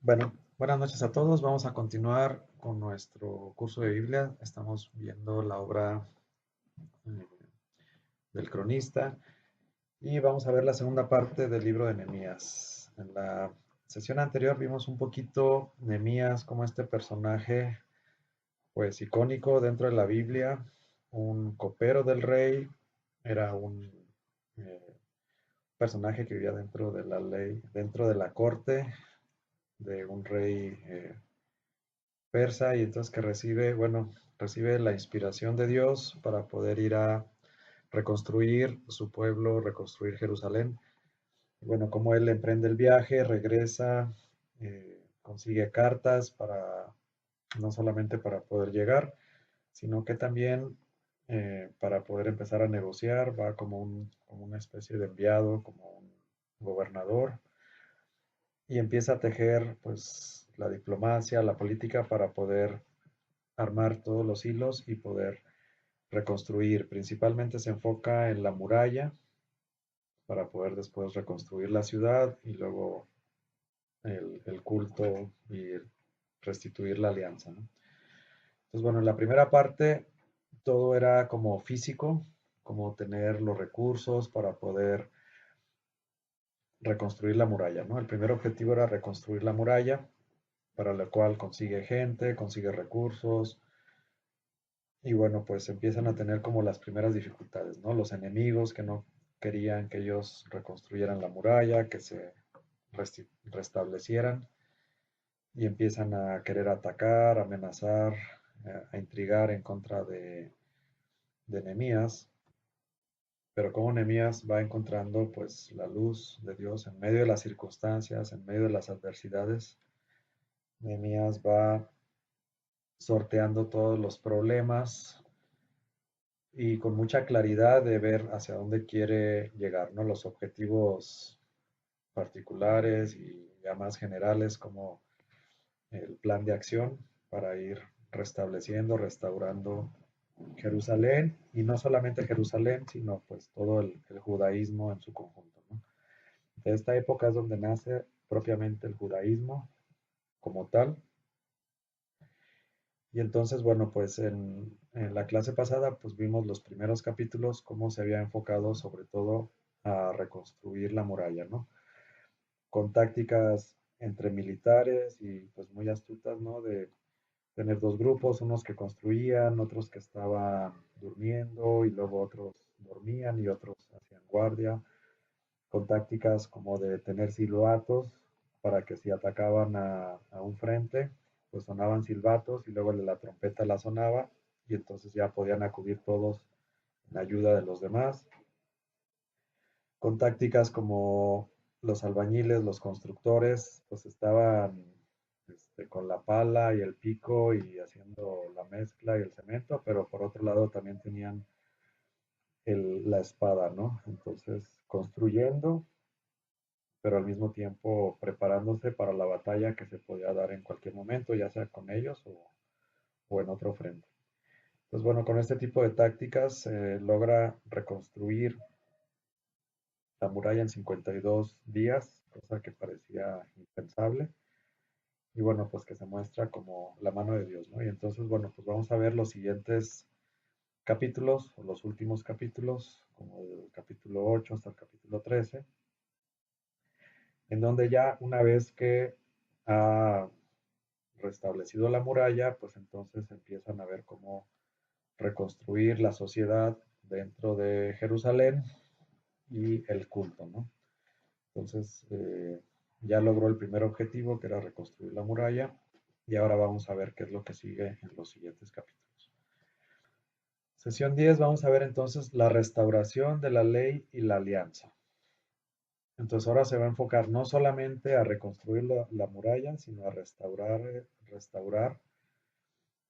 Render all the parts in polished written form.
Bueno, buenas noches a todos. Vamos a continuar con nuestro curso de Biblia. Estamos viendo la obra eh, del cronista y vamos a ver la segunda parte del libro de Nehemías. En la sesión anterior vimos un poquito Nehemías como este personaje pues icónico dentro de la Biblia, un copero del rey, era un personaje que vivía dentro de la ley, dentro de la corte de un rey persa y entonces que recibe, bueno, recibe la inspiración de Dios para poder ir a reconstruir su pueblo, reconstruir Jerusalén. Y bueno, como él emprende el viaje, regresa, consigue cartas para, no solamente para poder llegar, sino que también para poder empezar a negociar, va como una especie de enviado, como un gobernador, y empieza a tejer pues la diplomacia, la política para poder armar todos los hilos y poder reconstruir. Principalmente se enfoca en la muralla para poder después reconstruir la ciudad y luego el culto y restituir la alianza, ¿no? Entonces, bueno, en la primera parte todo era como físico, como tener los recursos para poder reconstruir la muralla, ¿no? El primer objetivo era reconstruir la muralla, para lo cual consigue gente, consigue recursos, y bueno, pues empiezan a tener como las primeras dificultades, ¿no? Los enemigos que no querían que ellos reconstruyeran la muralla, que se restablecieran y empiezan a querer atacar, amenazar, a intrigar en contra de Nehemías. Pero como Nehemías va encontrando pues la luz de Dios en medio de las circunstancias, en medio de las adversidades, Nehemías va sorteando todos los problemas y con mucha claridad de ver hacia dónde quiere llegar, ¿no? Los objetivos particulares y ya más generales como el plan de acción para ir restableciendo, restaurando Jerusalén y no solamente Jerusalén, sino pues todo el judaísmo en su conjunto, ¿no? De esta época es donde nace propiamente el judaísmo como tal. Y entonces, bueno, pues en la clase pasada, pues vimos los primeros capítulos, cómo se había enfocado sobre todo a reconstruir la muralla, ¿no? Con tácticas entre militares y pues muy astutas, ¿no? De tener dos grupos, unos que construían, otros que estaban durmiendo y luego otros dormían y otros hacían guardia, con tácticas como de tener silbatos para que si atacaban a un frente, pues sonaban silbatos y luego la trompeta la sonaba y entonces ya podían acudir todos en ayuda de los demás, con tácticas como los albañiles, los constructores, pues estaban con la pala y el pico y haciendo la mezcla y el cemento, pero por otro lado también tenían la espada, ¿no? Entonces, construyendo, pero al mismo tiempo preparándose para la batalla que se podía dar en cualquier momento, ya sea con ellos o en otro frente. Entonces, bueno, con este tipo de tácticas se logra reconstruir la muralla en 52 días, cosa que parecía impensable. Y bueno, pues que se muestra como la mano de Dios, ¿no? Y entonces, bueno, pues vamos a ver los siguientes capítulos, o los últimos capítulos, como del capítulo 8 hasta el capítulo 13, en donde ya una vez que ha restablecido la muralla, pues entonces empiezan a ver cómo reconstruir la sociedad dentro de Jerusalén y el culto, ¿no? Entonces, ya logró el primer objetivo, que era reconstruir la muralla, y ahora vamos a ver qué es lo que sigue en los siguientes capítulos. Sesión 10, vamos a ver entonces la restauración de la ley y la alianza. Entonces ahora se va a enfocar no solamente a reconstruir la muralla, sino a restaurar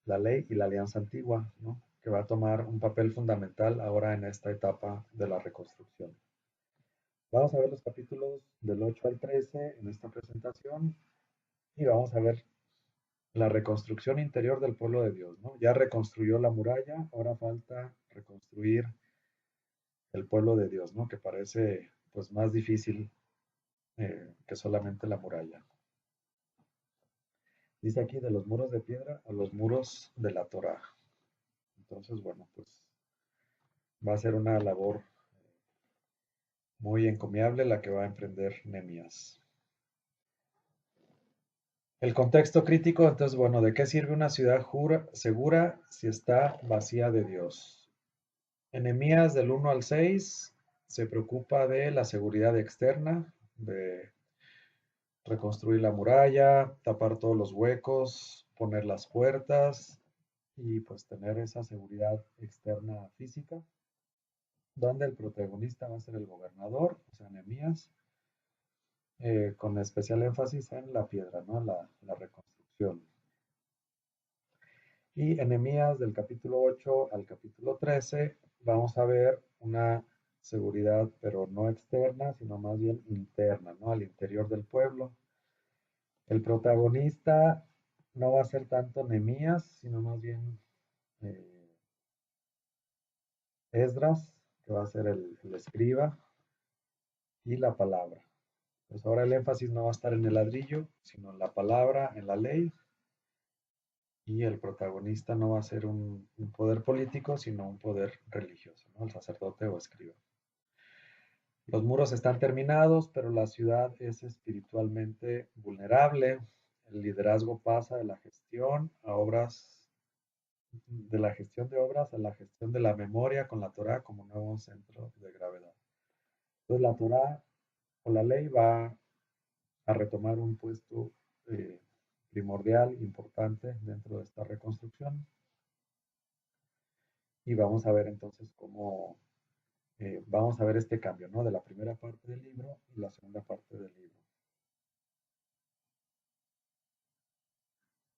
la ley y la alianza antigua, ¿no? Que va a tomar un papel fundamental ahora en esta etapa de la reconstrucción. Vamos a ver los capítulos del 8 al 13 en esta presentación y vamos a ver la reconstrucción interior del pueblo de Dios, ¿no? Ya reconstruyó la muralla, ahora falta reconstruir el pueblo de Dios, ¿no? Que parece pues más difícil que solamente la muralla. Dice aquí de los muros de piedra a los muros de la Torá. Entonces, bueno, pues va a ser una labor muy encomiable la que va a emprender Nehemías. El contexto crítico, entonces, bueno, ¿de qué sirve una ciudad segura si está vacía de Dios? En Nehemías del 1 al 6 se preocupa de la seguridad externa, de reconstruir la muralla, tapar todos los huecos, poner las puertas y pues tener esa seguridad externa física, donde el protagonista va a ser el gobernador, o sea, Nehemías, con especial énfasis en la piedra, ¿no? La reconstrucción. Y en Nehemías del capítulo 8 al capítulo 13 vamos a ver una seguridad, pero no externa, sino más bien interna, ¿no? Al interior del pueblo. El protagonista no va a ser tanto Nehemías, sino más bien eh, Esdras, que va a ser el escriba, y la palabra. Pues ahora el énfasis no va a estar en el ladrillo, sino en la palabra, en la ley, y el protagonista no va a ser un poder político, sino un poder religioso, ¿no? El sacerdote o escriba. Los muros están terminados, pero la ciudad es espiritualmente vulnerable. El liderazgo pasa de la gestión de obras a la gestión de la memoria con la Torá como nuevo centro de gravedad. Entonces la Torá o la ley va a retomar un puesto eh, primordial, importante dentro de esta reconstrucción. Y vamos a ver entonces cómo vamos a ver este cambio, ¿no? De la primera parte del libro y la segunda parte del libro.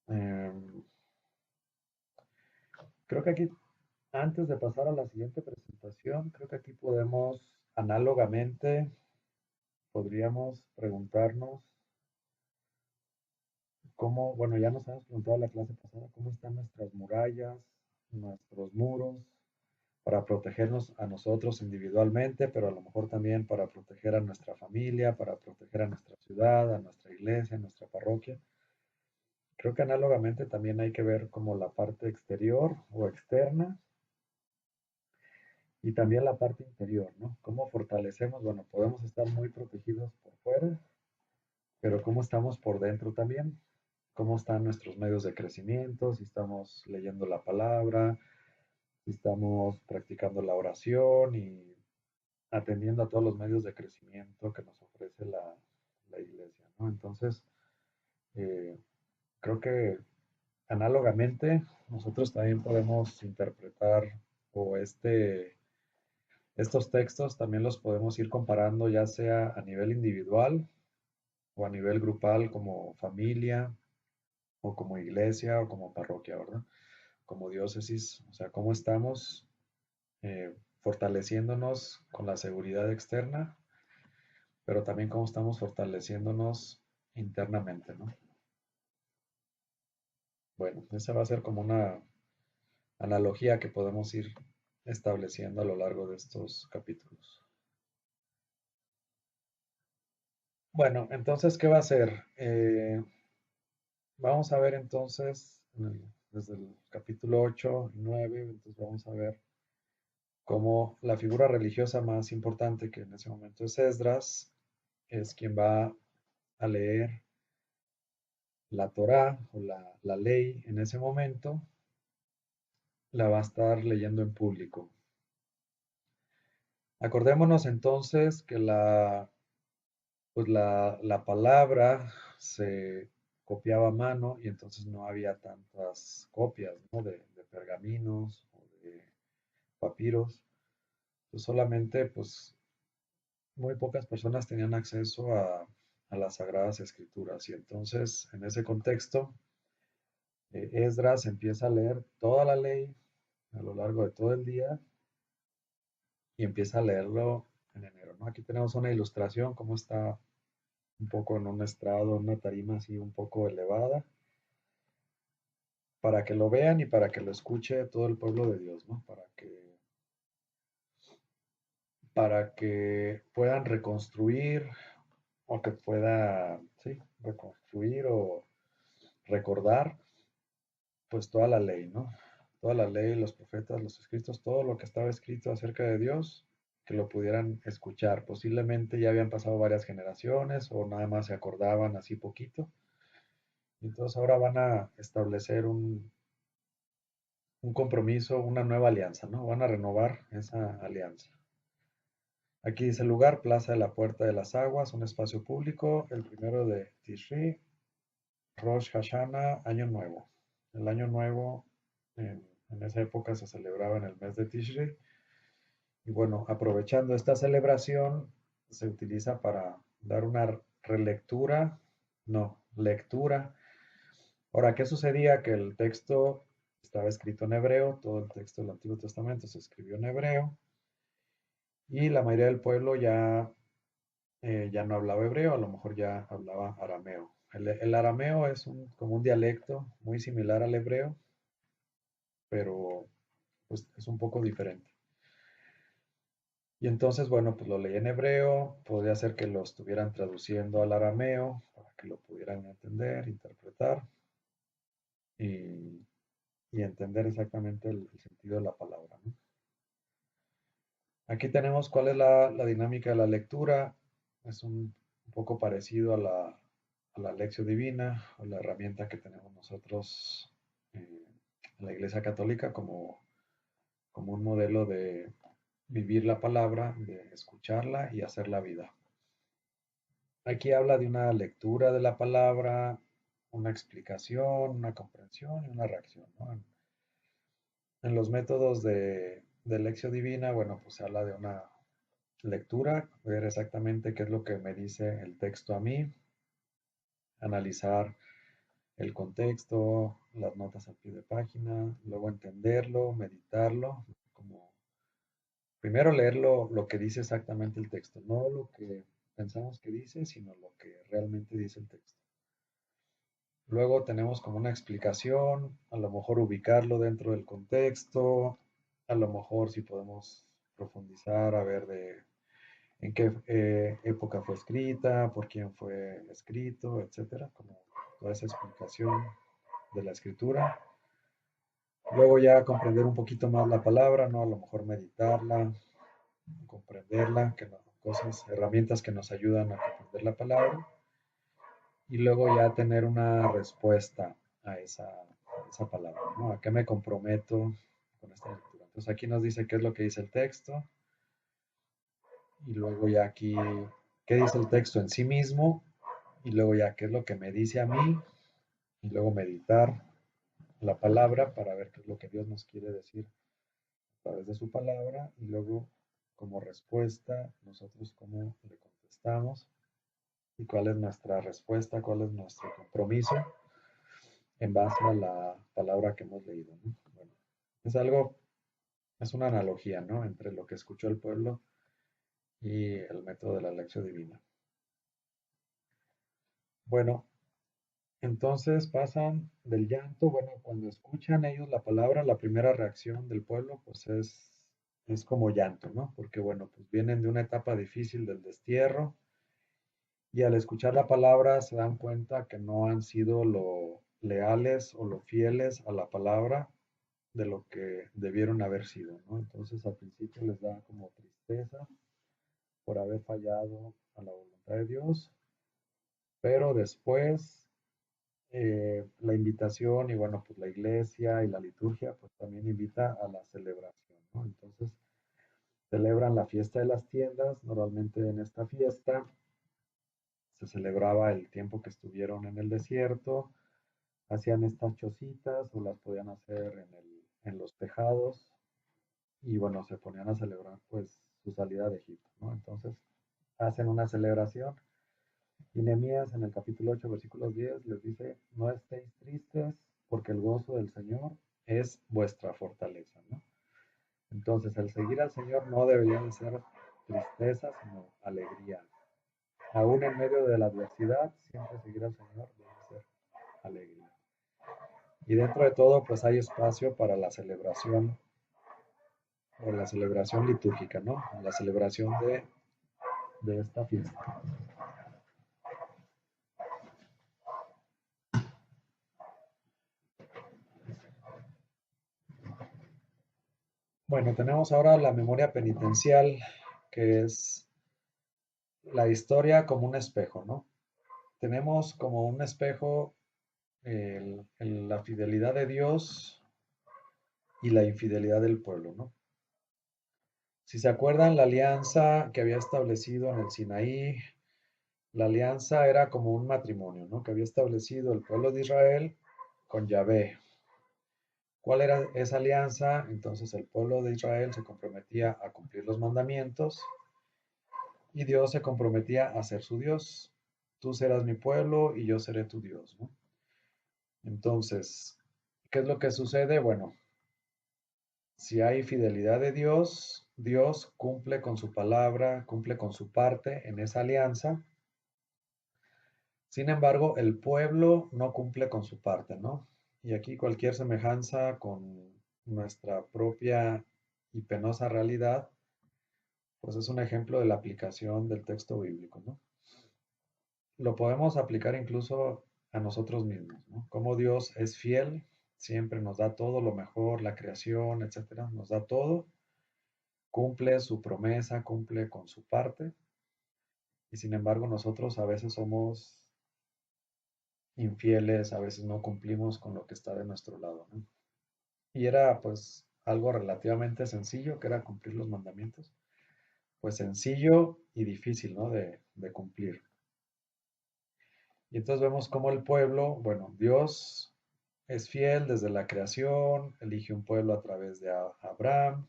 Eh, Creo que aquí, antes de pasar a la siguiente presentación, creo que aquí podemos, análogamente, podríamos preguntarnos cómo, bueno, ya nos hemos preguntado en la clase pasada, cómo están nuestras murallas, nuestros muros, para protegernos a nosotros individualmente, pero a lo mejor también para proteger a nuestra familia, para proteger a nuestra ciudad, a nuestra iglesia, a nuestra parroquia. Creo que análogamente también hay que ver como la parte exterior o externa y también la parte interior, ¿no? ¿Cómo fortalecemos? Bueno, podemos estar muy protegidos por fuera, pero ¿cómo estamos por dentro también? ¿Cómo están nuestros medios de crecimiento? Si estamos leyendo la palabra, si estamos practicando la oración y atendiendo a todos los medios de crecimiento que nos ofrece la iglesia, ¿no? Entonces, eh, creo que análogamente nosotros también podemos interpretar o estos textos también los podemos ir comparando ya sea a nivel individual o a nivel grupal como familia o como iglesia o como parroquia, ¿verdad? Como diócesis, o sea, cómo estamos fortaleciéndonos con la seguridad externa, pero también cómo estamos fortaleciéndonos internamente, ¿no? Bueno, esa va a ser como una analogía que podemos ir estableciendo a lo largo de estos capítulos. Bueno, entonces, ¿qué va a ser? Vamos a ver entonces, desde el capítulo 8 y 9, entonces vamos a ver cómo la figura religiosa más importante que en ese momento es Esdras, es quien va a leer la Torá o la ley en ese momento, la va a estar leyendo en público. Acordémonos entonces que pues la palabra se copiaba a mano y entonces no había tantas copias, ¿no? De pergaminos o de papiros. Pues solamente pues muy pocas personas tenían acceso a las sagradas escrituras y entonces en ese contexto Esdras empieza a leer toda la ley a lo largo de todo el día y empieza a leerlo en enero, ¿no? Aquí tenemos una ilustración, cómo está un poco en un estrado, en una tarima así un poco elevada, para que lo vean y para que lo escuche todo el pueblo de Dios, ¿no? Para que puedan reconstruir o que pueda, sí, reconstruir o recordar pues toda la ley, ¿no? Toda la ley, los profetas, los escritos, todo lo que estaba escrito acerca de Dios, que lo pudieran escuchar. Posiblemente ya habían pasado varias generaciones o nada más se acordaban así poquito. Y entonces ahora van a establecer un compromiso, una nueva alianza, ¿no? Van a renovar esa alianza. Aquí dice lugar, Plaza de la Puerta de las Aguas, un espacio público, el primero de Tishri, Rosh Hashanah, Año Nuevo. El Año Nuevo en esa época se celebraba en el mes de Tishri. Y bueno, aprovechando esta celebración, se utiliza para dar una relectura, no, lectura. Ahora, ¿qué sucedía? Que el texto estaba escrito en hebreo, todo el texto del Antiguo Testamento se escribió en hebreo, y la mayoría del pueblo ya no hablaba hebreo, a lo mejor ya hablaba arameo. El arameo es como un dialecto muy similar al hebreo, pero pues, es un poco diferente. Y entonces, bueno, pues lo leí en hebreo, podría ser que lo estuvieran traduciendo al arameo para que lo pudieran entender, interpretar y, y entender exactamente el sentido de la palabra, ¿no? Aquí tenemos cuál es la dinámica de la lectura. Es un poco parecido a la Lección Divina, o la herramienta que tenemos nosotros en la Iglesia Católica como un modelo de vivir la palabra, de escucharla y hacer la vida. Aquí habla de una lectura de la palabra, una explicación, una comprensión y una reacción, ¿no? En los métodos de Lección Divina, bueno, pues se habla de una lectura, ver exactamente qué es lo que me dice el texto a mí, analizar el contexto, las notas al pie de página, luego entenderlo, meditarlo, como primero leer lo que dice exactamente el texto, no lo que pensamos que dice, sino lo que realmente dice el texto. Luego tenemos como una explicación, a lo mejor ubicarlo dentro del contexto, a lo mejor si podemos profundizar a ver en qué época fue escrita, por quién fue escrito, etcétera, como toda esa explicación de la escritura. Luego ya comprender un poquito más la palabra, ¿no? A lo mejor meditarla, comprenderla, cosas, herramientas que nos ayudan a comprender la palabra. Y luego ya tener una respuesta a esa palabra, ¿no? ¿A qué me comprometo con esta lectura? Entonces aquí nos dice qué es lo que dice el texto y luego ya aquí qué dice el texto en sí mismo y luego ya qué es lo que me dice a mí y luego meditar la palabra para ver qué es lo que Dios nos quiere decir a través de su palabra y luego como respuesta nosotros cómo le contestamos y cuál es nuestra respuesta, cuál es nuestro compromiso en base a la palabra que hemos leído, ¿no? Bueno, es una analogía, ¿no? Entre lo que escuchó el pueblo y el método de la lección divina. Bueno, entonces pasan del llanto, bueno, cuando escuchan ellos la palabra, la primera reacción del pueblo, pues es como llanto, ¿no? Porque, bueno, pues vienen de una etapa difícil del destierro y al escuchar la palabra se dan cuenta que no han sido lo leales o lo fieles a la palabra de lo que debieron haber sido, ¿no? Entonces al principio les da como tristeza por haber fallado a la voluntad de Dios, pero después la invitación y bueno, pues la iglesia y la liturgia pues también invita a la celebración, ¿no? Entonces celebran la fiesta de las tiendas, normalmente en esta fiesta se celebraba el tiempo que estuvieron en el desierto, hacían estas chocitas o las podían hacer en los tejados y bueno, se ponían a celebrar pues su salida de Egipto, ¿no? Entonces hacen una celebración y Nehemías en el capítulo 8, versículos 10 les dice, no estéis tristes porque el gozo del Señor es vuestra fortaleza, ¿no? Entonces el seguir al Señor no debería de ser tristeza, sino alegría. Aún en medio de la adversidad, siempre seguir al Señor debe ser alegría. Y dentro de todo, pues hay espacio para la celebración o la celebración litúrgica, ¿no? La celebración de esta fiesta. Bueno, tenemos ahora la memoria penitencial, que es la historia como un espejo, ¿no? Tenemos como un espejo la fidelidad de Dios y la infidelidad del pueblo, ¿no? Si se acuerdan, la alianza que había establecido en el Sinaí, la alianza era como un matrimonio, ¿no? Que había establecido el pueblo de Israel con Yahvé. ¿Cuál era esa alianza? Entonces el pueblo de Israel se comprometía a cumplir los mandamientos y Dios se comprometía a ser su Dios. Tú serás mi pueblo y yo seré tu Dios, ¿no? Entonces, ¿qué es lo que sucede? Bueno, si hay fidelidad de Dios, Dios cumple con su palabra, cumple con su parte en esa alianza. Sin embargo, el pueblo no cumple con su parte, ¿no? Y aquí cualquier semejanza con nuestra propia y penosa realidad, pues es un ejemplo de la aplicación del texto bíblico, ¿no? Lo podemos aplicar incluso a nosotros mismos, ¿no? Como Dios es fiel, siempre nos da todo lo mejor, la creación, etcétera, nos da todo, cumple su promesa, cumple con su parte, y sin embargo nosotros a veces somos infieles, a veces no cumplimos con lo que está de nuestro lado, ¿no? Y era pues algo relativamente sencillo, que era cumplir los mandamientos, pues sencillo y difícil, ¿no? De cumplir. Y entonces vemos cómo el pueblo, bueno, Dios es fiel desde la creación, elige un pueblo a través de Abraham,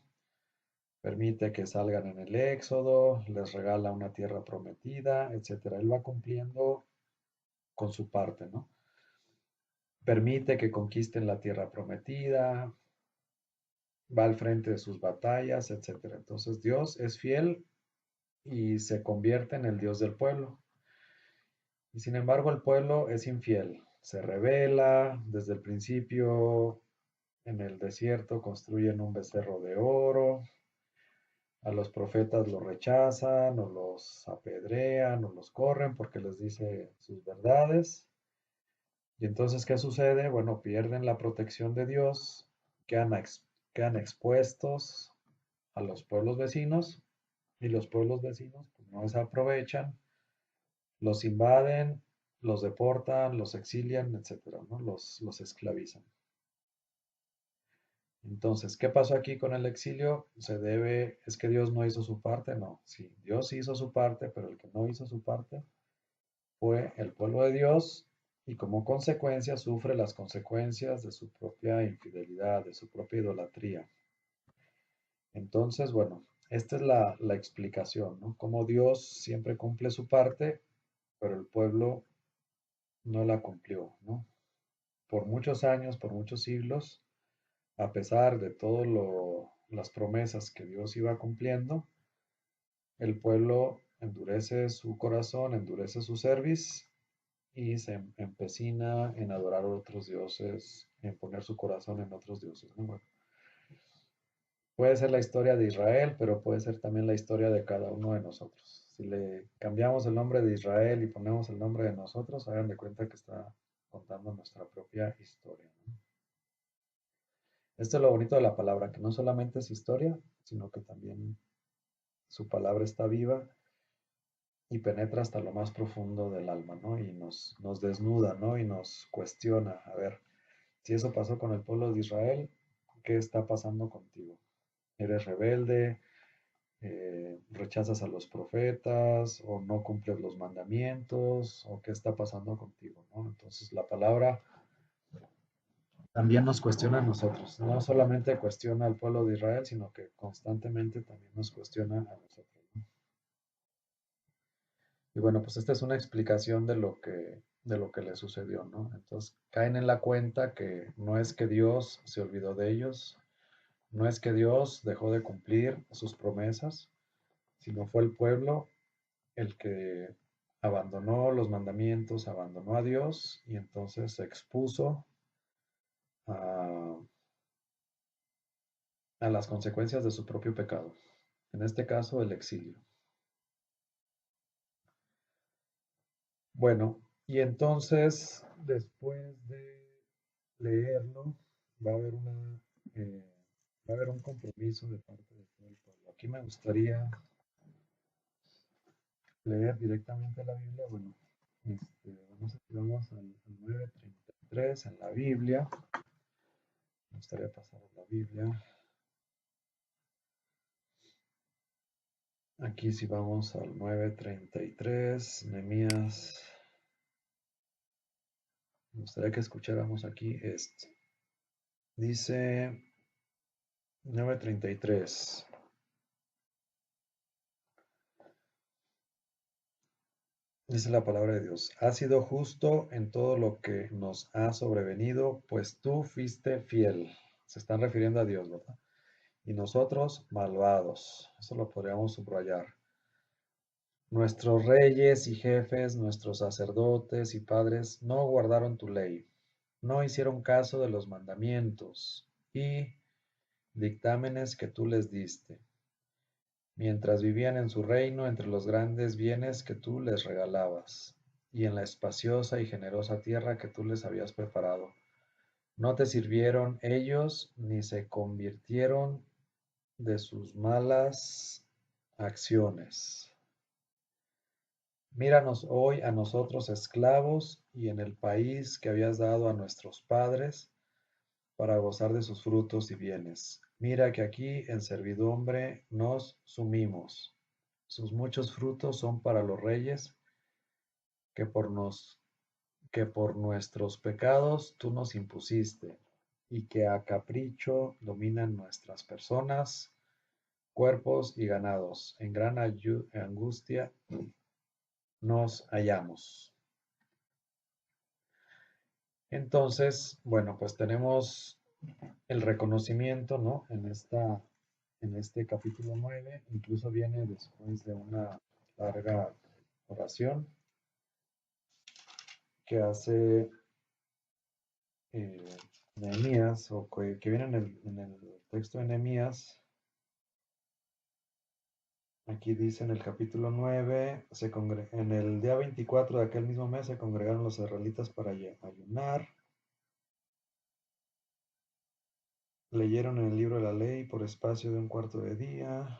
permite que salgan en el Éxodo, les regala una tierra prometida, etcétera. Él va cumpliendo con su parte, ¿no? Permite que conquisten la tierra prometida, va al frente de sus batallas, etcétera. Entonces Dios es fiel y se convierte en el Dios del pueblo. Y sin embargo el pueblo es infiel, se rebela, desde el principio en el desierto construyen un becerro de oro, a los profetas los rechazan o los apedrean o los corren porque les dice sus verdades. Y entonces, ¿qué sucede? Bueno, pierden la protección de Dios, quedan, quedan expuestos a los pueblos vecinos y los pueblos vecinos pues, no se aprovechan, los invaden, los deportan, los exilian, etcétera, ¿no? Los esclavizan. Entonces, ¿qué pasó aquí con el exilio? Es que Dios no hizo su parte, no. Sí, Dios hizo su parte, pero el que no hizo su parte fue el pueblo de Dios y como consecuencia sufre las consecuencias de su propia infidelidad, de su propia idolatría. Entonces, bueno, esta es la explicación, ¿no? Cómo Dios siempre cumple su parte, pero el pueblo no la cumplió, ¿no? Por muchos años, por muchos siglos, a pesar de todas las promesas que Dios iba cumpliendo, el pueblo endurece su corazón, endurece su cerviz y se empecina en adorar a otros dioses, en poner su corazón en otros dioses, ¿no? Bueno, puede ser la historia de Israel, pero puede ser también la historia de cada uno de nosotros. Si le cambiamos el nombre de Israel y ponemos el nombre de nosotros, hagan de cuenta que está contando nuestra propia historia, ¿no? Esto es lo bonito de la palabra, que no solamente es historia, sino que también su palabra está viva y penetra hasta lo más profundo del alma, ¿no? Y nos desnuda, ¿no? Y nos cuestiona, a ver, si eso pasó con el pueblo de Israel, ¿qué está pasando contigo? ¿Eres rebelde? ¿Rechazas a los profetas? ¿O no cumples los mandamientos? ¿O qué está pasando contigo, ¿no? Entonces la palabra también nos cuestiona a nosotros. No solamente cuestiona al pueblo de Israel, sino que constantemente también nos cuestiona a nosotros, ¿no? Y bueno, pues esta es una explicación de lo que le sucedió, ¿no? Entonces caen en la cuenta que no es que Dios se olvidó de ellos, no es que Dios dejó de cumplir sus promesas, sino fue el pueblo el que abandonó los mandamientos, abandonó a Dios y entonces se expuso a, a las consecuencias de su propio pecado. En este caso, el exilio. Bueno, y entonces, después de leerlo, va a haber una va a haber un compromiso de parte de todo el pueblo. Aquí me gustaría leer directamente la Biblia. Bueno, vamos al 9:33 en la Biblia. Me gustaría pasar a la Biblia. Aquí si vamos al 9:33, Nehemías. Me gustaría que escucháramos aquí esto. Dice 9:33. Dice la palabra de Dios, has sido justo en todo lo que nos ha sobrevenido, pues tú fuiste fiel. Se están refiriendo a Dios, ¿verdad? Y nosotros malvados. Eso lo podríamos subrayar. Nuestros reyes y jefes, nuestros sacerdotes y padres no guardaron tu ley, no hicieron caso de los mandamientos y dictámenes que tú les diste, mientras vivían en su reino entre los grandes bienes que tú les regalabas, y en la espaciosa y generosa tierra que tú les habías preparado. No te sirvieron ellos, ni se convirtieron de sus malas acciones. Míranos hoy a nosotros esclavos y en el país que habías dado a nuestros padres para gozar de sus frutos y bienes. Mira que aquí en servidumbre nos sumimos. Sus muchos frutos son para los reyes que por, nos, que por nuestros pecados tú nos impusiste y que a capricho dominan nuestras personas, cuerpos y ganados. En gran angustia nos hallamos. Entonces, bueno, pues tenemos el reconocimiento, ¿no? En este capítulo 9, incluso viene después de una larga oración que hace eh, Nehemías, o que viene en el texto de Nehemías. Aquí dice en el capítulo 9, en el día 24 de aquel mismo mes se congregaron los israelitas para ayunar, leyeron en el libro de la ley por espacio de un cuarto de día,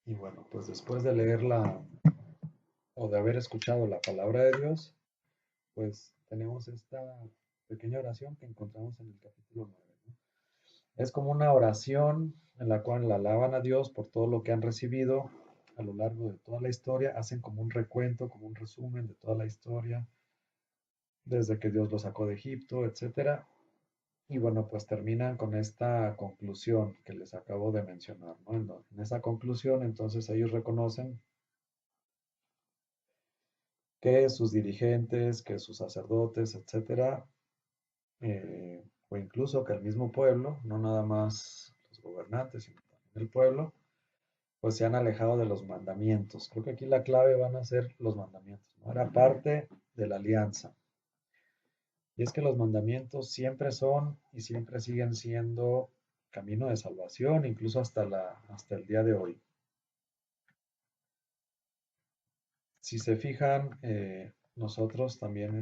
y bueno, pues después de leerla o de haber escuchado la palabra de Dios, pues tenemos esta pequeña oración que encontramos en el capítulo 9, ¿no? Es como una oración en la cual alaban a Dios por todo lo que han recibido a lo largo de toda la historia, hacen como un recuento, como un resumen de toda la historia, desde que Dios los sacó de Egipto, etcétera. Y bueno, pues terminan con esta conclusión que les acabo de mencionar, ¿no? En esa conclusión, entonces ellos reconocen que sus dirigentes, que sus sacerdotes, etcétera, o incluso que el mismo pueblo, no nada más los gobernantes, sino también el pueblo, pues se han alejado de los mandamientos. Creo que aquí la clave van a ser los mandamientos, ¿no? Era parte de la alianza. Y es que los mandamientos siempre son y siempre siguen siendo camino de salvación, incluso hasta el día de hoy. Si se fijan, nosotros también,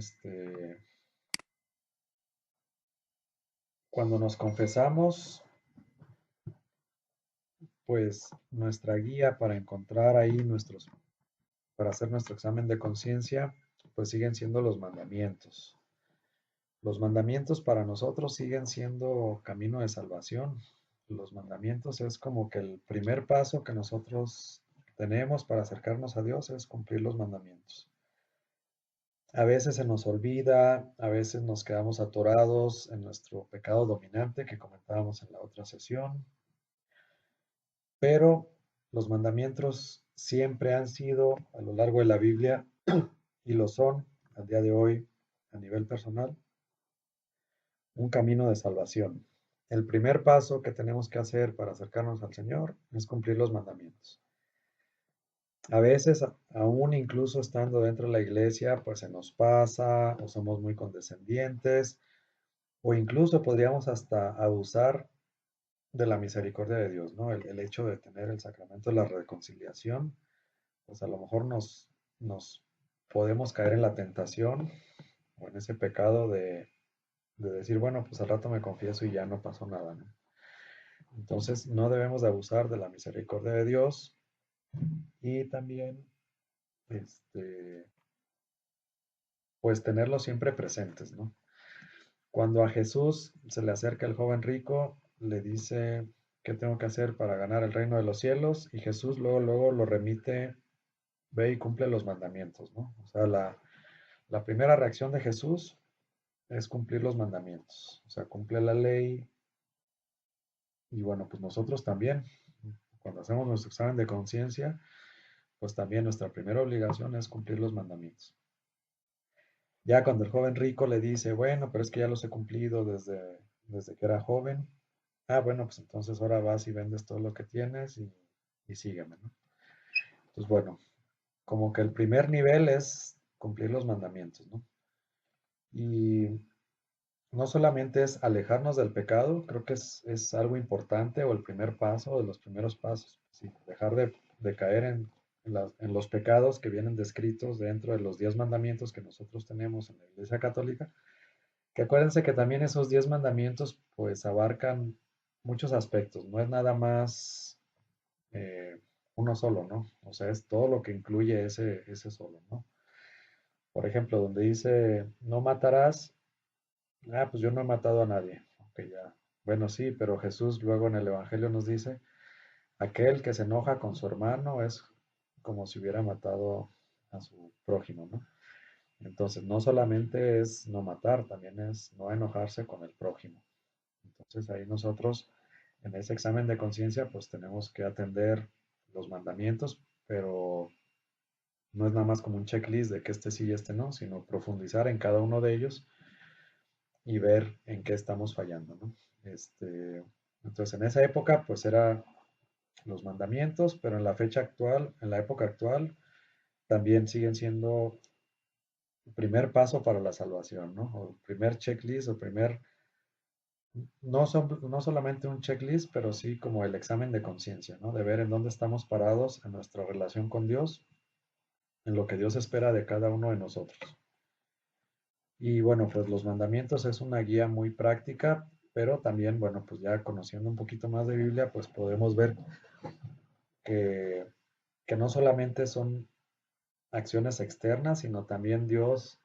cuando nos confesamos, pues nuestra guía para encontrar ahí para hacer nuestro examen de conciencia, pues siguen siendo los mandamientos. Los mandamientos para nosotros siguen siendo camino de salvación. Los mandamientos es como que el primer paso que nosotros tenemos para acercarnos a Dios es cumplir los mandamientos. A veces se nos olvida, a veces nos quedamos atorados en nuestro pecado dominante que comentábamos en la otra sesión, pero los mandamientos siempre han sido a lo largo de la Biblia y lo son al día de hoy a nivel personal, un camino de salvación. El primer paso que tenemos que hacer para acercarnos al Señor es cumplir los mandamientos. A veces, aún incluso estando dentro de la iglesia, pues se nos pasa o somos muy condescendientes o incluso podríamos hasta abusar de la misericordia de Dios, ¿no? El hecho de tener el sacramento de la reconciliación, pues a lo mejor nos podemos caer en la tentación o en ese pecado de decir, bueno, pues al rato me confieso y ya no pasó nada, ¿no? Entonces, no debemos de abusar de la misericordia de Dios y también, este, pues tenerlos siempre presentes, ¿no? Cuando a Jesús se le acerca el joven rico, le dice, ¿qué tengo que hacer para ganar el reino de los cielos? Y Jesús luego lo remite, ve y cumple los mandamientos, ¿no? O sea, la primera reacción de Jesús es cumplir los mandamientos, o sea, cumple la ley y bueno, pues nosotros también, cuando hacemos nuestro examen de conciencia, pues también nuestra primera obligación es cumplir los mandamientos. Ya cuando el joven rico le dice, bueno, pero es que ya los he cumplido desde que era joven, ah, bueno, pues entonces ahora vas y vendes todo lo que tienes y sígueme, ¿no? Entonces, bueno, como que el primer nivel es cumplir los mandamientos, ¿no? Y no solamente es alejarnos del pecado, creo que es algo importante o el primer paso de los primeros pasos, sí, dejar de caer en los pecados que vienen descritos dentro de los 10 mandamientos que nosotros tenemos en la Iglesia Católica, que acuérdense que también esos 10 mandamientos pues abarcan muchos aspectos, no es nada más eh, uno solo, ¿no? O sea, es todo lo que incluye ese solo, ¿no? Por ejemplo, donde dice, no matarás, ah, pues yo no he matado a nadie. Ok, ya. Bueno, sí, pero Jesús luego en el Evangelio nos dice, aquel que se enoja con su hermano es como si hubiera matado a su prójimo, ¿no? Entonces, no solamente es no matar, también es no enojarse con el prójimo. Entonces, ahí nosotros, en ese examen de conciencia, pues tenemos que atender los mandamientos, pero no es nada más como un checklist de que este sí y este no, sino profundizar en cada uno de ellos y ver en qué estamos fallando, ¿no? Entonces, en esa época, pues era los mandamientos, pero en la fecha actual, en la época actual, también siguen siendo el primer paso para la salvación, ¿no? O el primer checklist, o primer, no solamente un checklist, pero sí como el examen de conciencia, ¿no? De ver en dónde estamos parados en nuestra relación con Dios, en lo que Dios espera de cada uno de nosotros. Y bueno, pues los mandamientos es una guía muy práctica, pero también, bueno, pues ya conociendo un poquito más de Biblia, pues podemos ver que, que no solamente son acciones externas, sino también Dios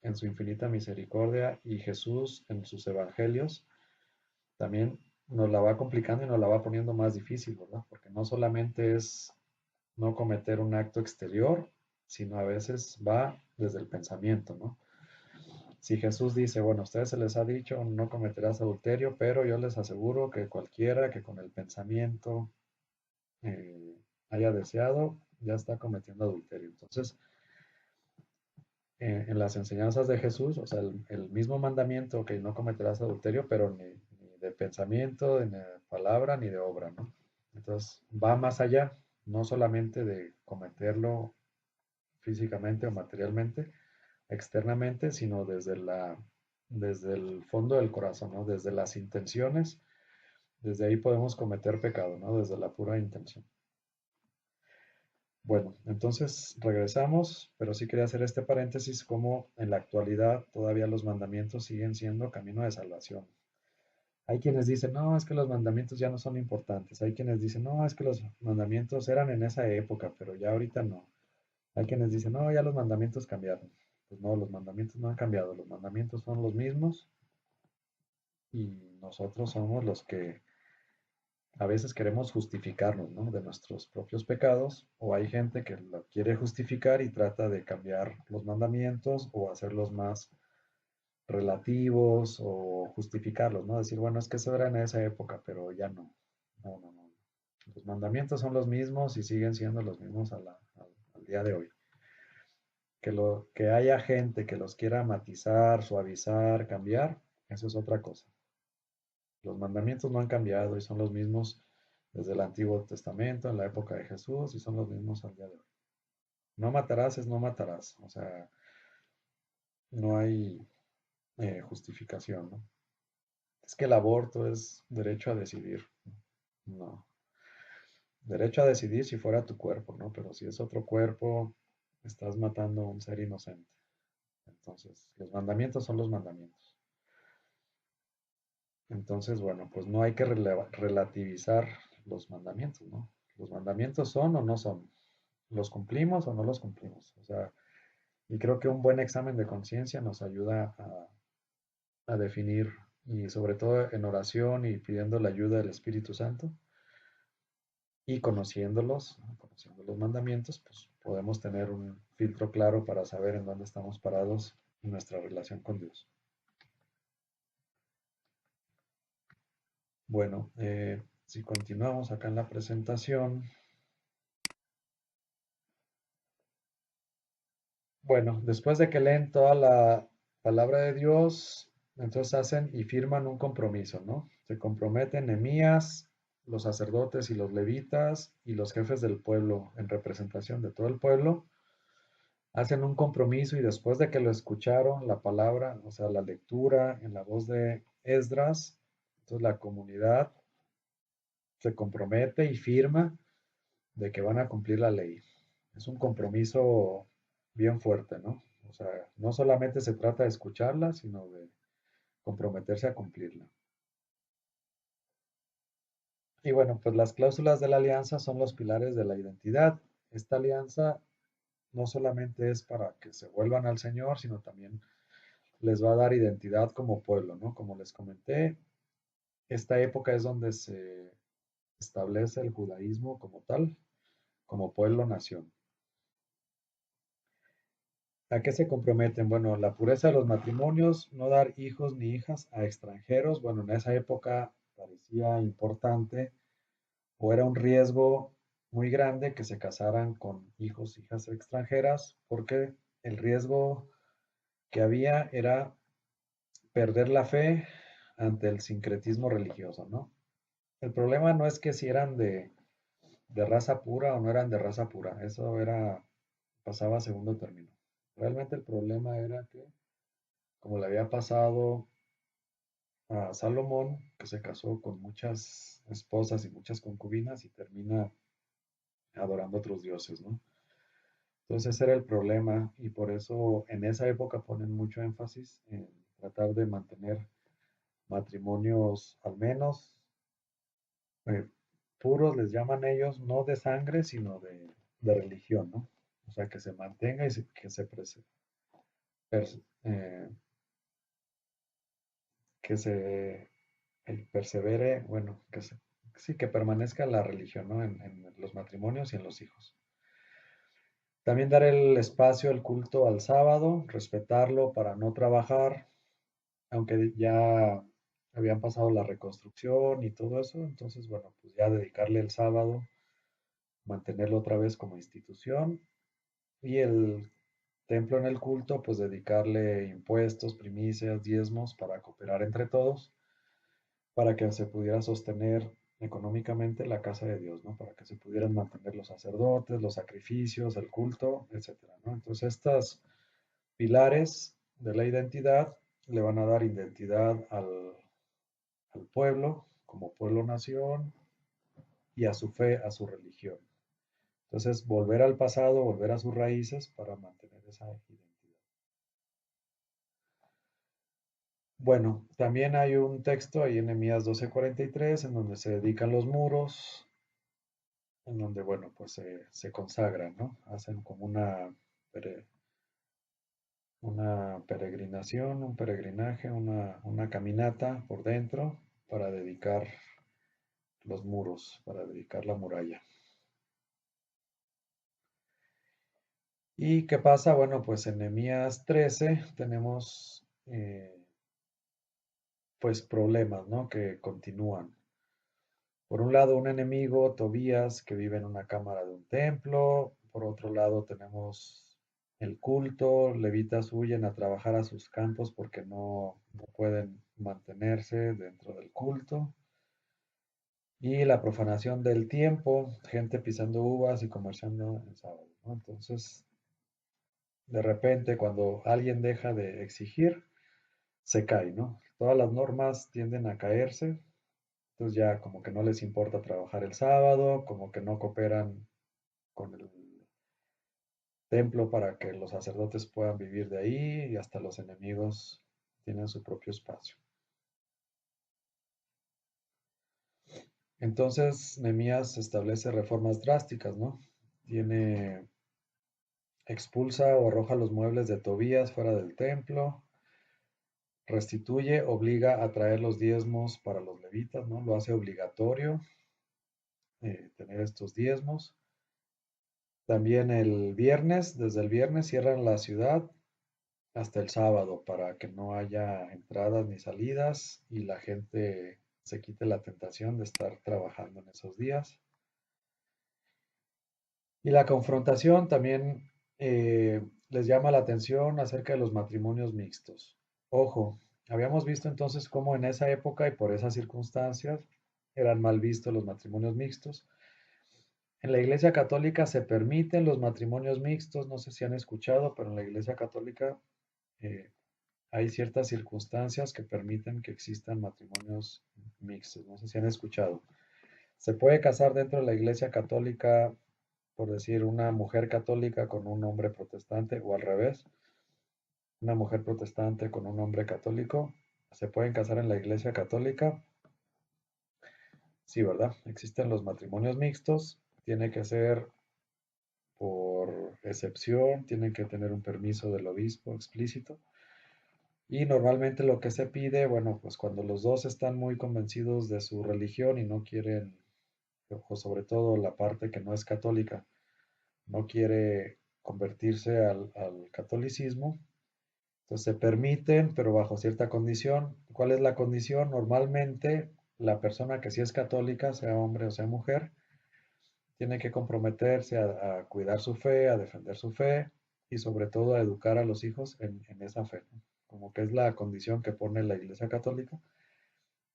en su infinita misericordia y Jesús en sus evangelios también nos la va complicando y nos la va poniendo más difícil, ¿verdad? Porque no solamente es no cometer un acto exterior, sino a veces va desde el pensamiento, ¿no? Si Jesús dice, bueno, a ustedes se les ha dicho, no cometerás adulterio, pero yo les aseguro que cualquiera que con el pensamiento eh, haya deseado, ya está cometiendo adulterio. Entonces, en las enseñanzas de Jesús, o sea, el mismo mandamiento que no cometerás adulterio, pero ni de pensamiento, ni de palabra, ni de obra, ¿no? Entonces, va más allá, no solamente de cometerlo físicamente o materialmente, externamente, sino desde el fondo del corazón, ¿no? Desde las intenciones, desde ahí podemos cometer pecado, ¿no? Desde la pura intención. Bueno, entonces regresamos, pero sí quería hacer este paréntesis como en la actualidad todavía los mandamientos siguen siendo camino de salvación. Hay quienes dicen, no, es que los mandamientos ya no son importantes. Hay quienes dicen, no, es que los mandamientos eran en esa época, pero ya ahorita no. Hay quienes dicen, no, ya los mandamientos cambiaron. Pues no, los mandamientos no han cambiado. Los mandamientos son los mismos y nosotros somos los que a veces queremos justificarnos, ¿no? De nuestros propios pecados, o hay gente que lo quiere justificar y trata de cambiar los mandamientos o hacerlos más relativos o justificarlos, ¿no? Decir, bueno, es que eso era en esa época, pero ya no. No, no, no. Los mandamientos son los mismos y siguen siendo los mismos al día de hoy. Que haya gente que los quiera matizar, suavizar, cambiar, eso es otra cosa. Los mandamientos no han cambiado y son los mismos desde el Antiguo Testamento, en la época de Jesús, y son los mismos al día de hoy. No matarás es no matarás, o sea, no hay justificación, ¿no? Es que el aborto es derecho a decidir. No, derecho a decidir si fuera tu cuerpo, ¿no? Pero si es otro cuerpo, estás matando a un ser inocente. Entonces, los mandamientos son los mandamientos. Entonces, bueno, pues no hay que relativizar los mandamientos, ¿no? Los mandamientos son o no son, los cumplimos o no los cumplimos. O sea, y creo que un buen examen de conciencia nos ayuda a definir, y sobre todo en oración y pidiendo la ayuda del Espíritu Santo y conociéndolos, ¿no? Conociendo los mandamientos, pues podemos tener un filtro claro para saber en dónde estamos parados en nuestra relación con Dios. Bueno, si continuamos acá en la presentación, bueno, después de que leen toda la palabra de Dios, entonces hacen y firman un compromiso, ¿no? Se comprometen Nehemías, los sacerdotes y los levitas y los jefes del pueblo en representación de todo el pueblo, hacen un compromiso y después de que lo escucharon, la palabra, o sea, la lectura en la voz de Esdras, entonces la comunidad se compromete y firma de que van a cumplir la ley. Es un compromiso bien fuerte, ¿no? O sea, no solamente se trata de escucharla, sino de comprometerse a cumplirla. Y bueno, pues las cláusulas de la alianza son los pilares de la identidad. Esta alianza no solamente es para que se vuelvan al Señor, sino también les va a dar identidad como pueblo, ¿no? Como les comenté, esta época es donde se establece el judaísmo como tal, como pueblo-nación. ¿A qué se comprometen? Bueno, la pureza de los matrimonios, no dar hijos ni hijas a extranjeros. Bueno, en esa época parecía importante o era un riesgo muy grande que se casaran con hijos, hijas extranjeras, porque el riesgo que había era perder la fe ante el sincretismo religioso, ¿no? El problema no es que si eran de raza pura o no eran de raza pura, eso era, pasaba a segundo término. Realmente el problema era que, como le había pasado a Salomón, que se casó con muchas esposas y muchas concubinas y termina adorando a otros dioses, ¿no? Entonces ese era el problema y por eso en esa época ponen mucho énfasis en tratar de mantener matrimonios al menos eh, puros, les llaman ellos, no de sangre, sino de religión, ¿no? O sea, que se mantenga y que pers- eh, que se persevere, bueno, sí, que permanezca la religión, ¿no? En los matrimonios y en los hijos. También dar el espacio al culto al sábado, respetarlo para no trabajar, aunque ya habían pasado la reconstrucción y todo eso, entonces, bueno, pues ya dedicarle el sábado, mantenerlo otra vez como institución y el templo en el culto, pues dedicarle impuestos, primicias, diezmos para cooperar entre todos para que se pudiera sostener económicamente la casa de Dios, ¿no? Para que se pudieran mantener los sacerdotes, los sacrificios, el culto, etcétera, ¿no? Entonces, estos pilares de la identidad le van a dar identidad al pueblo, como pueblo-nación, y a su fe, a su religión. Entonces, volver al pasado, volver a sus raíces para mantener esa identidad. Bueno, también hay un texto ahí en Nehemías 12:43 en donde se dedican los muros, en donde, bueno, pues se consagran, ¿no? Hacen como una peregrinación, un peregrinaje, una caminata por dentro para dedicar los muros, para dedicar la muralla. ¿Y qué pasa? Bueno, pues en Nehemías 13 tenemos pues problemas, ¿no? Que continúan. Por un lado, un enemigo, Tobías, que vive en una cámara de un templo. Por otro lado, tenemos el culto. Levitas huyen a trabajar a sus campos porque no pueden mantenerse dentro del culto. Y la profanación del tiempo, gente pisando uvas y comerciando en sábado, ¿no? Entonces, de repente, cuando alguien deja de exigir, se cae, ¿no? Todas las normas tienden a caerse. Entonces ya como que no les importa trabajar el sábado, como que no cooperan con el templo para que los sacerdotes puedan vivir de ahí y hasta los enemigos tienen su propio espacio. Entonces, Nehemías establece reformas drásticas, ¿no? Expulsa o arroja los muebles de Tobías fuera del templo, restituye, obliga a traer los diezmos para los levitas, ¿no? Lo hace obligatorio tener estos diezmos. También desde el viernes cierran la ciudad hasta el sábado para que no haya entradas ni salidas y la gente se quite la tentación de estar trabajando en esos días. Y la confrontación también les llama la atención acerca de los matrimonios mixtos. Ojo, habíamos visto entonces cómo en esa época y por esas circunstancias eran mal vistos los matrimonios mixtos. En la Iglesia Católica se permiten los matrimonios mixtos, no sé si han escuchado, pero en la Iglesia Católica eh, hay ciertas circunstancias que permiten que existan matrimonios mixtos, no sé si han escuchado. Se puede casar dentro de la Iglesia Católica, por decir, una mujer católica con un hombre protestante o al revés, una mujer protestante con un hombre católico. ¿Se pueden casar en la Iglesia Católica? Sí, ¿verdad? Existen los matrimonios mixtos. Tiene que ser por excepción, tienen que tener un permiso del obispo explícito. Y normalmente lo que se pide, bueno, pues cuando los dos están muy convencidos de su religión y no quieren, o sobre todo la parte que no es católica, no quiere convertirse al catolicismo, entonces se permiten, pero bajo cierta condición. ¿Cuál es la condición? Normalmente la persona que sí es católica, sea hombre o sea mujer, tiene que comprometerse a cuidar su fe, a defender su fe y sobre todo a educar a los hijos en esa fe, ¿no? Como que es la condición que pone la Iglesia Católica,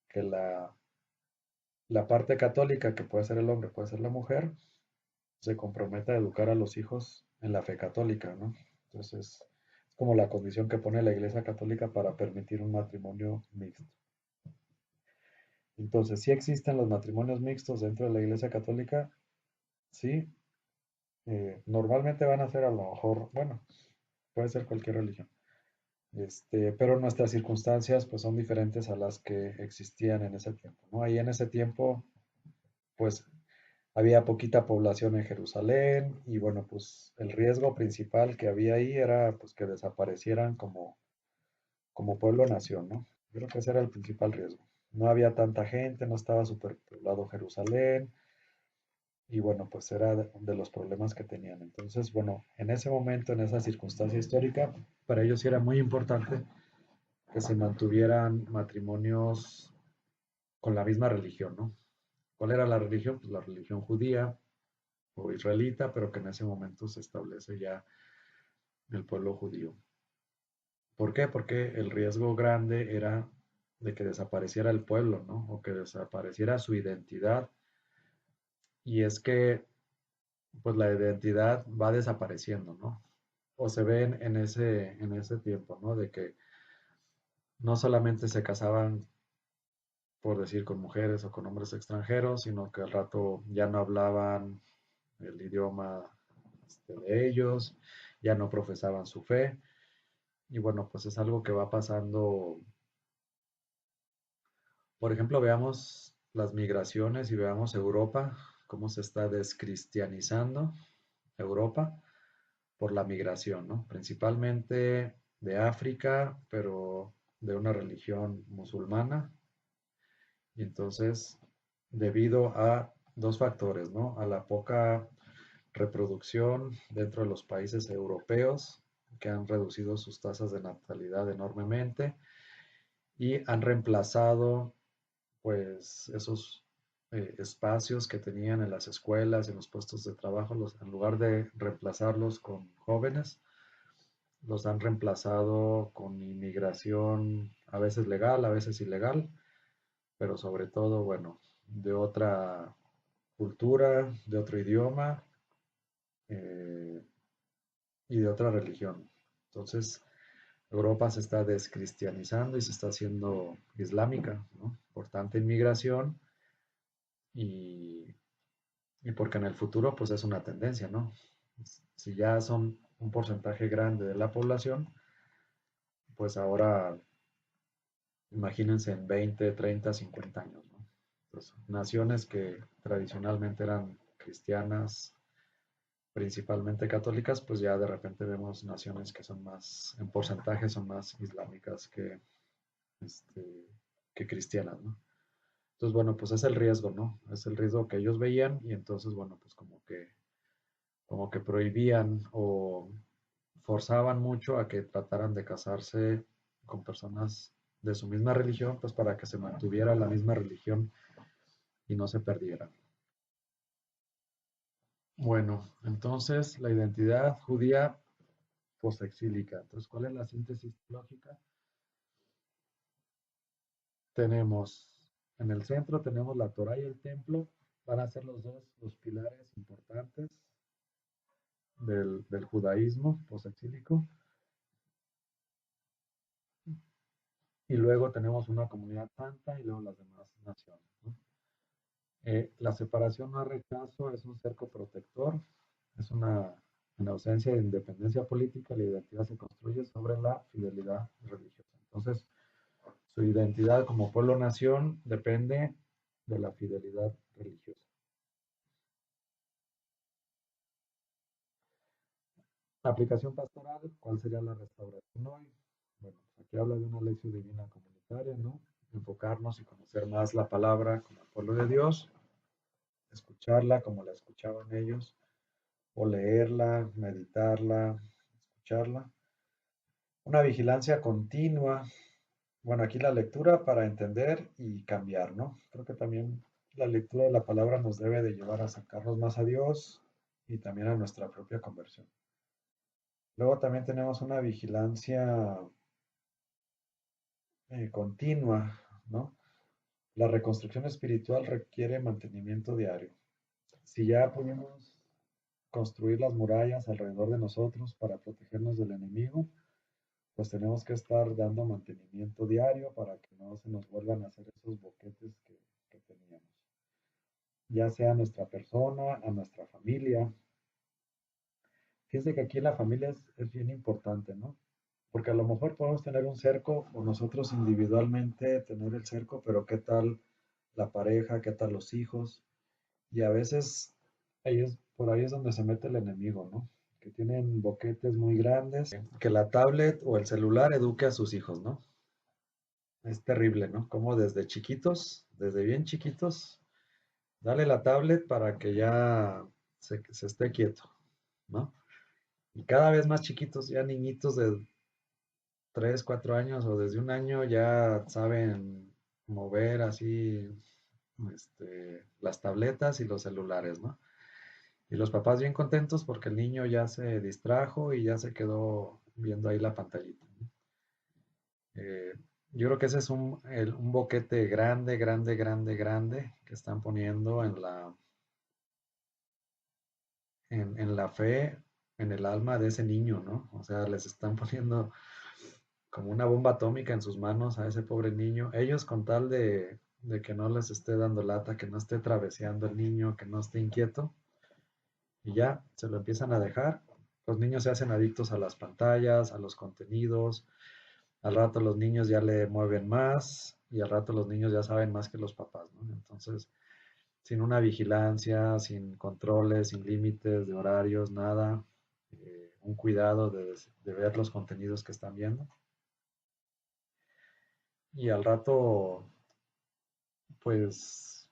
que la parte católica, que puede ser el hombre, puede ser la mujer, se compromete a educar a los hijos en la fe católica, ¿no? Entonces, es como la condición que pone la Iglesia Católica para permitir un matrimonio mixto. Entonces, ¿sí existen los matrimonios mixtos dentro de la Iglesia Católica? Sí. Normalmente van a ser a lo mejor, bueno, puede ser cualquier religión. Pero nuestras circunstancias pues son diferentes a las que existían en ese tiempo, ¿no? Ahí en ese tiempo pues había poquita población en Jerusalén y bueno, pues el riesgo principal que había ahí era pues que desaparecieran como pueblo-nación, ¿no? Yo creo que ese era el principal riesgo. No había tanta gente, no estaba superpoblado Jerusalén y bueno, pues era de los problemas que tenían. Entonces, bueno, en ese momento, en esa circunstancia histórica, para ellos sí era muy importante que se mantuvieran matrimonios con la misma religión, ¿no? ¿Cuál era la religión? Pues la religión judía o israelita, pero que en ese momento se establece ya el pueblo judío. ¿Por qué? Porque el riesgo grande era de que desapareciera el pueblo, ¿no? O que desapareciera su identidad. Y es que, pues la identidad va desapareciendo, ¿no? O se ven en ese tiempo, ¿no? De que no solamente se casaban, por decir, con mujeres o con hombres extranjeros, sino que al rato ya no hablaban el idioma de ellos, ya no profesaban su fe. Y bueno, pues es algo que va pasando. Por ejemplo, veamos las migraciones y veamos Europa, cómo se está descristianizando Europa por la migración, ¿no? Principalmente de África, pero de una religión musulmana. Y entonces, debido a dos factores, ¿no? A la poca reproducción dentro de los países europeos, que han reducido sus tasas de natalidad enormemente y han reemplazado pues esos espacios que tenían en las escuelas, en los puestos de trabajo, en lugar de reemplazarlos con jóvenes, los han reemplazado con inmigración a veces legal, a veces ilegal, pero sobre todo, bueno, de otra cultura, de otro idioma eh, y de otra religión. Entonces, Europa se está descristianizando y se está haciendo islámica, ¿no? Por tanta inmigración y, y porque en el futuro pues es una tendencia, ¿no? Si ya son un porcentaje grande de la población, pues ahora imagínense en 20, 30, 50 años, ¿no? pues, naciones que tradicionalmente eran cristianas, principalmente católicas, pues ya de repente vemos naciones que son más, en porcentaje, son más islámicas este, que cristianas, ¿no? Entonces, bueno, pues es el riesgo, ¿no? Es el riesgo que ellos veían y entonces, bueno, pues como que prohibían o forzaban mucho a que trataran de casarse con personas de su misma religión, pues para que se mantuviera la misma religión y no se perdiera. Bueno, entonces la identidad judía posexílica. Entonces, ¿cuál es la síntesis lógica? Tenemos en el centro tenemos la Torá y el templo, van a ser los dos los pilares importantes del judaísmo posexílico. Y luego tenemos una comunidad santa y luego las demás naciones, ¿no? La separación no es rechazo, es un cerco protector, es en ausencia de independencia política, la identidad se construye sobre la fidelidad religiosa. Entonces, su identidad como pueblo-nación depende de la fidelidad religiosa. La aplicación pastoral, ¿cuál sería la restauración hoy? Bueno, pues aquí habla de una lección divina comunitaria, ¿no? Enfocarnos y conocer más la palabra como el pueblo de Dios, escucharla como la escuchaban ellos, o leerla, meditarla, escucharla. Una vigilancia continua. Bueno, aquí la lectura para entender y cambiar, ¿no? Creo que también la lectura de la palabra nos debe de llevar a acercarnos más a Dios y también a nuestra propia conversión. Luego también tenemos una vigilancia continua, ¿no? La reconstrucción espiritual requiere mantenimiento diario. Si ya pudimos construir las murallas alrededor de nosotros para protegernos del enemigo, pues tenemos que estar dando mantenimiento diario para que no se nos vuelvan a hacer esos boquetes que teníamos. Ya sea a nuestra persona, a nuestra familia. Fíjense que aquí la familia es bien importante, ¿no? Porque a lo mejor podemos tener un cerco o nosotros individualmente tener el cerco, pero ¿qué tal la pareja? ¿Qué tal los hijos? Y a veces por ahí es donde se mete el enemigo, ¿no? Que tienen boquetes muy grandes. Que la tablet o el celular eduque a sus hijos, ¿no? Es terrible, ¿no? Como desde chiquitos, desde bien chiquitos, dale la tablet para que ya se esté quieto, ¿no? Y cada vez más chiquitos, ya niñitos de 3, 4 años o desde un año ya saben mover así las tabletas y los celulares, ¿no? Y los papás bien contentos porque el niño ya se distrajo y ya se quedó viendo ahí la pantallita, ¿no? Eh, yo creo que ese es un boquete grande, grande, grande, grande que están poniendo en la fe, en el alma de ese niño, ¿no? O sea, les están poniendo como una bomba atómica en sus manos a ese pobre niño. Ellos con tal de que no les esté dando lata, que no esté traveseando el niño, que no esté inquieto, y ya se lo empiezan a dejar. Los niños se hacen adictos a las pantallas, a los contenidos. Al rato los niños ya le mueven más y al rato los niños ya saben más que los papás, ¿no? Entonces, sin una vigilancia, sin controles, sin límites de horarios, nada, un cuidado de ver los contenidos que están viendo. Y al rato, pues,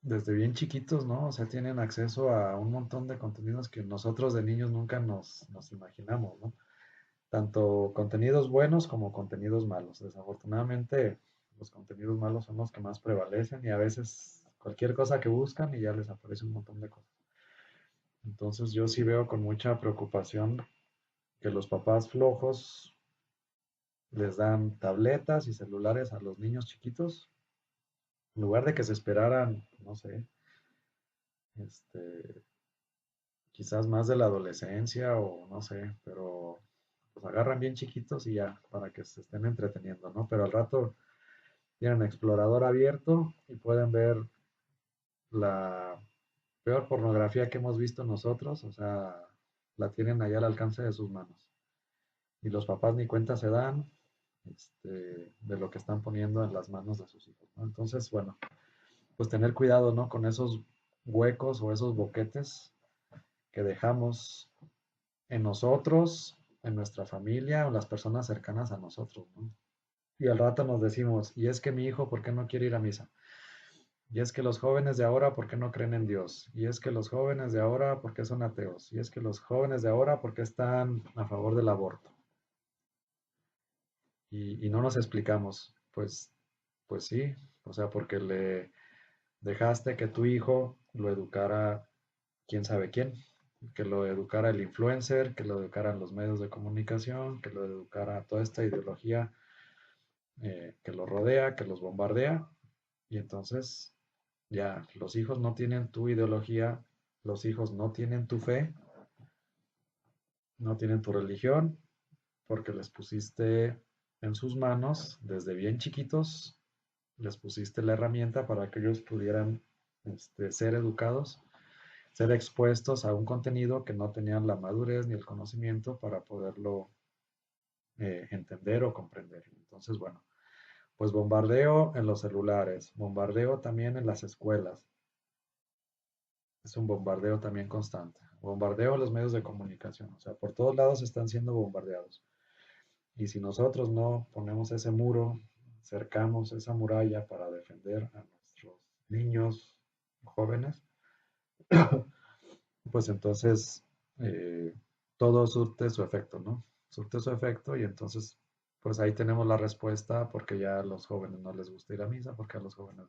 desde bien chiquitos, ¿no? O sea, tienen acceso a un montón de contenidos que nosotros de niños nunca nos imaginamos, ¿no? Tanto contenidos buenos como contenidos malos. Desafortunadamente, los contenidos malos son los que más prevalecen y a veces cualquier cosa que buscan y ya les aparece un montón de cosas. Entonces yo sí veo con mucha preocupación que los papás flojos les dan tabletas y celulares a los niños chiquitos, en lugar de que se esperaran, no sé, este, quizás más de la adolescencia o no sé, pero pues agarran bien chiquitos y ya, para que se estén entreteniendo, ¿no? Pero al rato tienen explorador abierto y pueden ver la peor pornografía que hemos visto nosotros, o sea, la tienen allá al alcance de sus manos. Y los papás ni cuenta se dan de lo que están poniendo en las manos de sus hijos, ¿no? Entonces, bueno, pues tener cuidado, ¿no? Con esos huecos o esos boquetes que dejamos en nosotros, en nuestra familia o en las personas cercanas a nosotros, ¿no? Y al rato nos decimos, y es que mi hijo, ¿por qué no quiere ir a misa? Y es que los jóvenes de ahora, ¿por qué no creen en Dios? Y es que los jóvenes de ahora, ¿por qué son ateos? Y es que los jóvenes de ahora, ¿por qué están a favor del aborto? Y no nos explicamos, pues sí, o sea, porque le dejaste que tu hijo lo educara quién sabe quién, que lo educara el influencer, que lo educaran los medios de comunicación, que lo educara toda esta ideología que los rodea, que los bombardea, y entonces ya los hijos no tienen tu ideología, los hijos no tienen tu fe, no tienen tu religión, porque les pusiste en sus manos desde bien chiquitos, les pusiste la herramienta para que ellos pudieran ser educados, ser expuestos a un contenido que no tenían la madurez ni el conocimiento para poderlo entender o comprender. Entonces, bueno, pues bombardeo en los celulares, bombardeo también en las escuelas. Es un bombardeo también constante. Bombardeo a los medios de comunicación. O sea, por todos lados están siendo bombardeados. Y si nosotros no ponemos ese muro, cercamos esa muralla para defender a nuestros niños jóvenes, pues entonces eh, todo surte su efecto, ¿no? Surte su efecto y entonces, pues ahí tenemos la respuesta porque ya a los jóvenes no les gusta ir a misa, porque a los jóvenes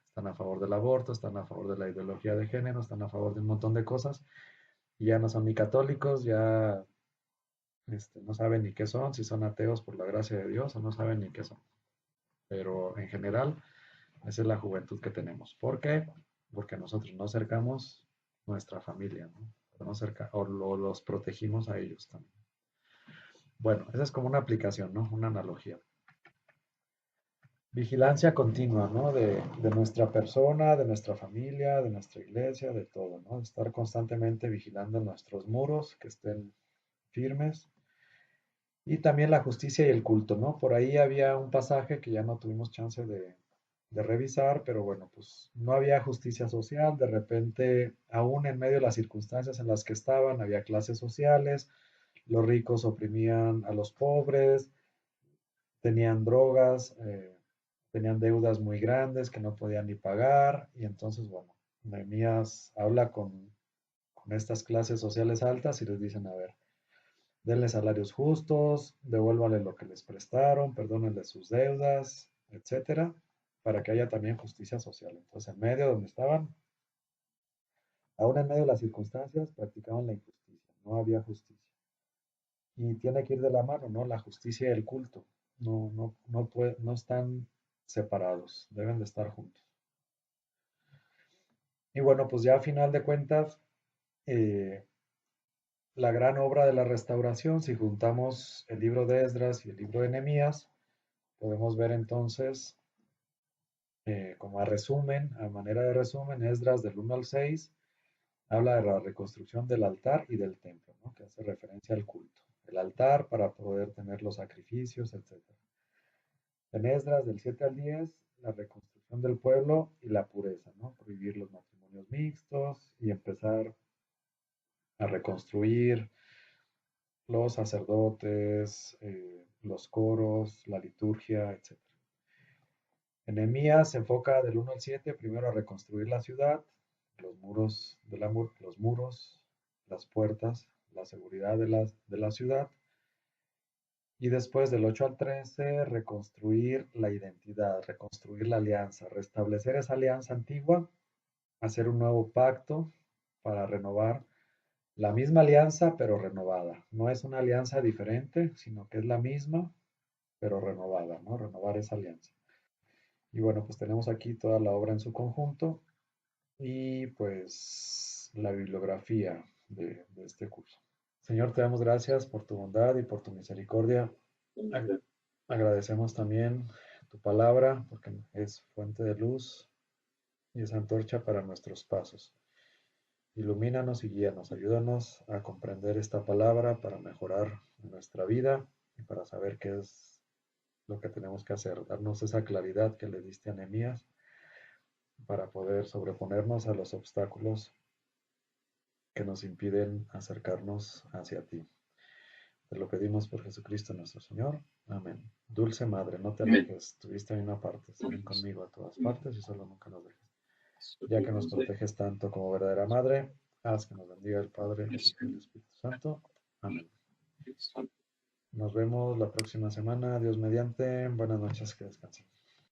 están a favor del aborto, están a favor de la ideología de género, están a favor de un montón de cosas y ya no son ni católicos, ya no saben ni qué son, si son ateos por la gracia de Dios o no saben ni qué son. Pero en general, esa es la juventud que tenemos. ¿Por qué? Porque nosotros no cercamos nuestra familia, ¿no? No o los protegimos a ellos también. Bueno, esa es como una aplicación, ¿no? Una analogía. Vigilancia continua, ¿no? De nuestra persona, de nuestra familia, de nuestra iglesia, de todo, ¿no? Estar constantemente vigilando nuestros muros, que estén firmes. Y también la justicia y el culto, ¿no? Por ahí había un pasaje que ya no tuvimos chance de revisar, pero bueno, pues no había justicia social, de repente, aún en medio de las circunstancias en las que estaban, había clases sociales, los ricos oprimían a los pobres, tenían drogas, tenían deudas muy grandes que no podían ni pagar, y entonces, bueno, Nehemías habla con estas clases sociales altas y les dicen, a ver, denle salarios justos, devuélvanle lo que les prestaron, perdónenle sus deudas, etcétera, para que haya también justicia social. Entonces, en medio donde estaban, aún en medio de las circunstancias, practicaban la injusticia, no había justicia. Y tiene que ir de la mano, ¿no? La justicia y el culto. No están separados, deben de estar juntos. Y bueno, pues ya a final de cuentas, eh, la gran obra de la restauración, si juntamos el libro de Esdras y el libro de Nehemías, podemos ver entonces, como a resumen, a manera de resumen, Esdras del 1 al 6 habla de la reconstrucción del altar y del templo, ¿no? Que hace referencia al culto. El altar para poder tener los sacrificios, etc. En Esdras del 7 al 10, la reconstrucción del pueblo y la pureza, ¿no? Prohibir los matrimonios mixtos y empezar a reconstruir los sacerdotes, los coros, la liturgia, etc. En Nehemías se enfoca del 1 al 7 primero a reconstruir la ciudad, los muros, los muros, las puertas, la seguridad de la ciudad. Y después del 8 al 13, reconstruir la identidad, reconstruir la alianza, restablecer esa alianza antigua, hacer un nuevo pacto para renovar la misma alianza, pero renovada. No es una alianza diferente, sino que es la misma, pero renovada, ¿no? Renovar esa alianza. Y bueno, pues tenemos aquí toda la obra en su conjunto y pues la bibliografía de este curso. Señor, te damos gracias por tu bondad y por tu misericordia. Agradecemos también tu palabra porque es fuente de luz y es antorcha para nuestros pasos. Ilumínanos y guíanos, ayúdanos a comprender esta palabra para mejorar nuestra vida y para saber qué es lo que tenemos que hacer. Darnos esa claridad que le diste a Nehemías para poder sobreponernos a los obstáculos que nos impiden acercarnos hacia ti. Te lo pedimos por Jesucristo nuestro Señor. Amén. Dulce Madre, no te alejes, estuviste en una parte, ven conmigo a todas partes y solo nunca nos dejes. Ya que nos proteges tanto como verdadera Madre, haz que nos bendiga el Padre, el Hijo y el Espíritu Santo. Amén. Nos vemos la próxima semana. Dios mediante. Buenas noches, que descansen.